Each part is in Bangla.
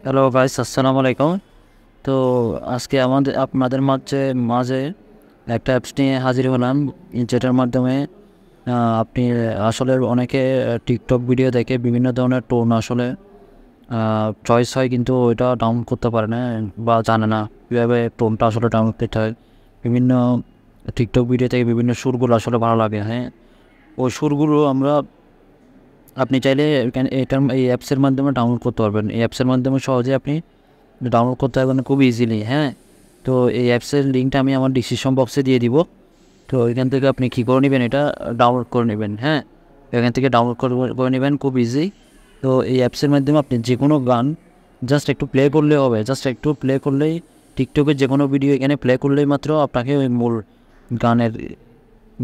হ্যালো গাইস, আসসালামু আলাইকুম। তো আজকে আপনাদের মাঝে একটা অ্যাপস নিয়ে হাজির হলাম, যেটার মাধ্যমে আপনি আসলে অনেকে টিকটক ভিডিও দেখে বিভিন্ন ধরনের টোন আসলে চয়েস হয়, কিন্তু ওইটা ডাউনলোড করতে পারে না বা জানে না কীভাবে টোনটা আসলে ডাউনলোড করতে হয়। বিভিন্ন টিকটক ভিডিও থেকে বিভিন্ন সুরগুলো আসলে ভালো লাগে, হ্যাঁ। ওই সুরগুলো আপনি চাইলে এই অ্যাপসের মাধ্যমে ডাউনলোড করতে পারবেন। এই অ্যাপসের মাধ্যমে সহজে আপনি ডাউনলোড করতে পারবেন খুব ইজিলি, হ্যাঁ। তো এই অ্যাপসের লিঙ্কটা আমি আমার ডিসক্রিপশন বক্সে দিয়ে দিব। তো এখান থেকে আপনি কী করে নেবেন, এটা ডাউনলোড করে নেবেন, হ্যাঁ। এখান থেকে ডাউনলোড করে নেবেন খুব ইজি। তো এই অ্যাপসের মাধ্যমে আপনি যে কোনো গান জাস্ট একটু প্লে করলে হবে, জাস্ট একটু প্লে করলেই টিকটকের যে কোনো ভিডিও এখানে প্লে করলেই মাত্র আপনাকে ওই মূল গানের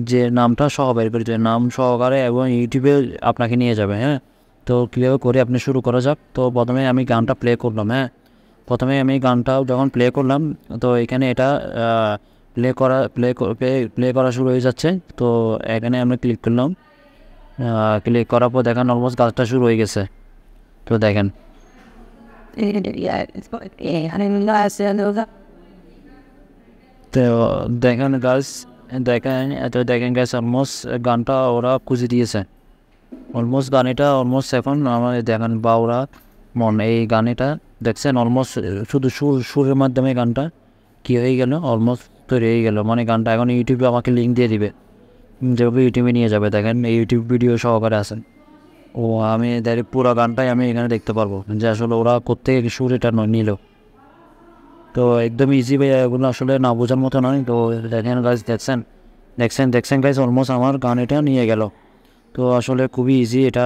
যে নামটা সহ বের করে দেবে, নাম সহকারে, এবং ইউটিউবে আপনাকে নিয়ে যাবে, হ্যাঁ। তো কীভাবে করে আপনি শুরু করা যাক। তো প্রথমে আমি গানটা প্লে করলাম, হ্যাঁ। প্রথমে আমি গানটা যখন প্লে করলাম, তো এখানে এটা প্লে করা শুরু হয়ে যাচ্ছে। তো এখানে আমরা ক্লিক করলাম, ক্লিক করার পর দেখেন অলমোস্ট গাছটা শুরু হয়ে গেছে। তো দেখেন তো দেখেন গাছ অলমোস্ট গানটা ওরা খুঁজে দিয়েছে। অলমোস্ট এখন আমার দেখেন বা ওরা এই গানেটা দেখছেন অলমোস্ট শুধু সুরের মাধ্যমে গানটা কী হয়ে গেল, অলমোস্ট তৈরি হয়ে গেল। গানটা এখন ইউটিউবে আমাকে লিঙ্ক দিয়ে দিবে, যেভাবে ইউটিউবে নিয়ে যাবে। দেখেন এই ইউটিউব ভিডিও সহকারে আছেন। আমি ডাইরেক্ট পুরো গানটাই আমি এখানে দেখতে পারবো যে আসলে ওরা কোত্থেকে সুর এটা নিল। তো একদম ইজি ভাই, এগুলো আসলে না বোঝার মতো নয়। তো দেখেন গাইজ, দেখছেন গাইজ, অলমোস্ট আমার গান এটা নিয়ে গেল। তো আসলে খুবই ইজি এটা।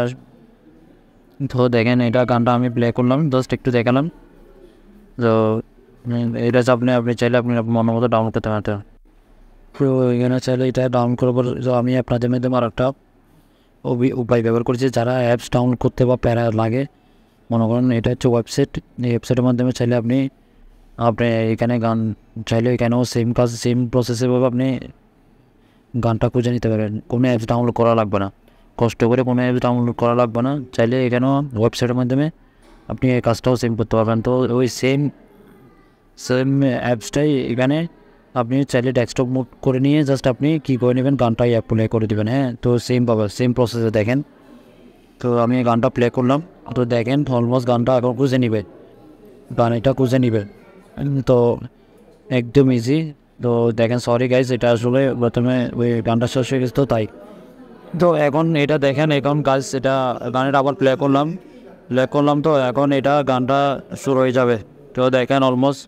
তো দেখেন এটা গানটা আমি প্লে করলাম, জাস্ট একটু দেখালাম। তো এটা আপনি চাইলে আপনি মনের মতো ডাউনলোড করতে পারেন। তো এখানে চাইলে এটা ডাউনলোড করার পর আমি আপনাদের মাধ্যমে আর একটা উপায় ব্যবহার করেছি। যারা অ্যাপস ডাউনলোড করতে বা প্যারা লাগে, মনে করেন এটা হচ্ছে ওয়েবসাইট। এই ওয়েবসাইটের মাধ্যমে চাইলে আপনি এখানে গান চাইলে এখানেও সেম প্রসেসেভাবে আপনি গানটা খুঁজে নিতে পারেন। কোনো অ্যাপস ডাউনলোড করা লাগবে না, কষ্ট করে কোনো অ্যাপস ডাউনলোড করা লাগবে না। চাইলে এখানেও ওয়েবসাইটের মাধ্যমে আপনি এই কাজটাও সেম করতে পারবেন। তো ওই সেম অ্যাপসটাই এখানে আপনি চাইলে ডেস্কটপ মোড করে নিয়ে জাস্ট আপনি কী করে নেবেন, গানটাই প্লে করে দেবেন, হ্যাঁ। তো সেম প্রসেসে দেখেন। তো আমি গানটা প্লে করলাম, তো দেখেন অলমোস্ট গানটা এখন খুঁজে খুঁজে নিবে। তো একদম ইজি। তো দেখেন, সরি গাইজ, এটা আসলে প্রথমে ওই গানটা শেষ হয়ে গেছে, তো তাই। তো এখন এটা দেখেন, এখন এটা গানটা আবার প্লে করলাম। তো এখন এটা গানটা শুরু হয়ে যাবে। তো দেখেন অলমোস্ট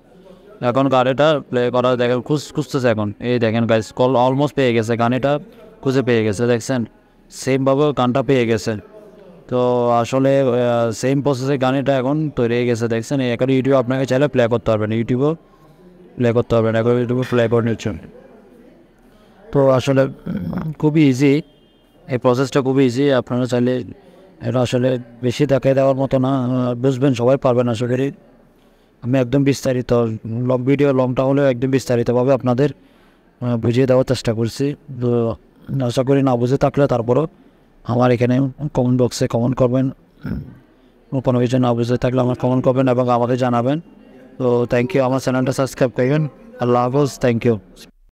এখন গানটা প্লে করা দেখেন খুঁজতেছে এখন। এই দেখেন গাইজ, অলমোস্ট পেয়ে গেছে, গানটা খুঁজে পেয়ে গেছে, দেখছেন সেমভাবে গানটা পেয়ে গেছে। তো আসলে সেম প্রসেসে গানটা এখন তৈরি হয়ে গেছে, দেখছেন। এখন ইউটিউবে আপনাকে চাইলে প্লে করতে পারবেন, এখন ইউটিউবে প্লে করে নিচ্ছেন। তো আসলে খুবই ইজি, এই প্রসেসটা খুবই ইজি। আপনারা চাইলে এটা আসলে বেশি দেখাই দেওয়ার মতো না, বুঝবেন সবাই পারবেন। আসলে আমি একদম বিস্তারিত লংটা হলেও একদম বিস্তারিতভাবে আপনাদের বুঝিয়ে দেওয়ার চেষ্টা করছি। তো আশা করি না বুঝে থাকলে তারপরও আমার এখানে কমেন্ট বক্সে কমেন্ট করবেন। কোনো কিছু না বুঝে থাকলে আমার কমেন্ট করবেন এবং আমাকে জানাবেন। তো থ্যাংক ইউ, আমার চ্যানেলটা সাবস্ক্রাইব করবেন। আল্লাহ হাফেজ, থ্যাংক ইউ।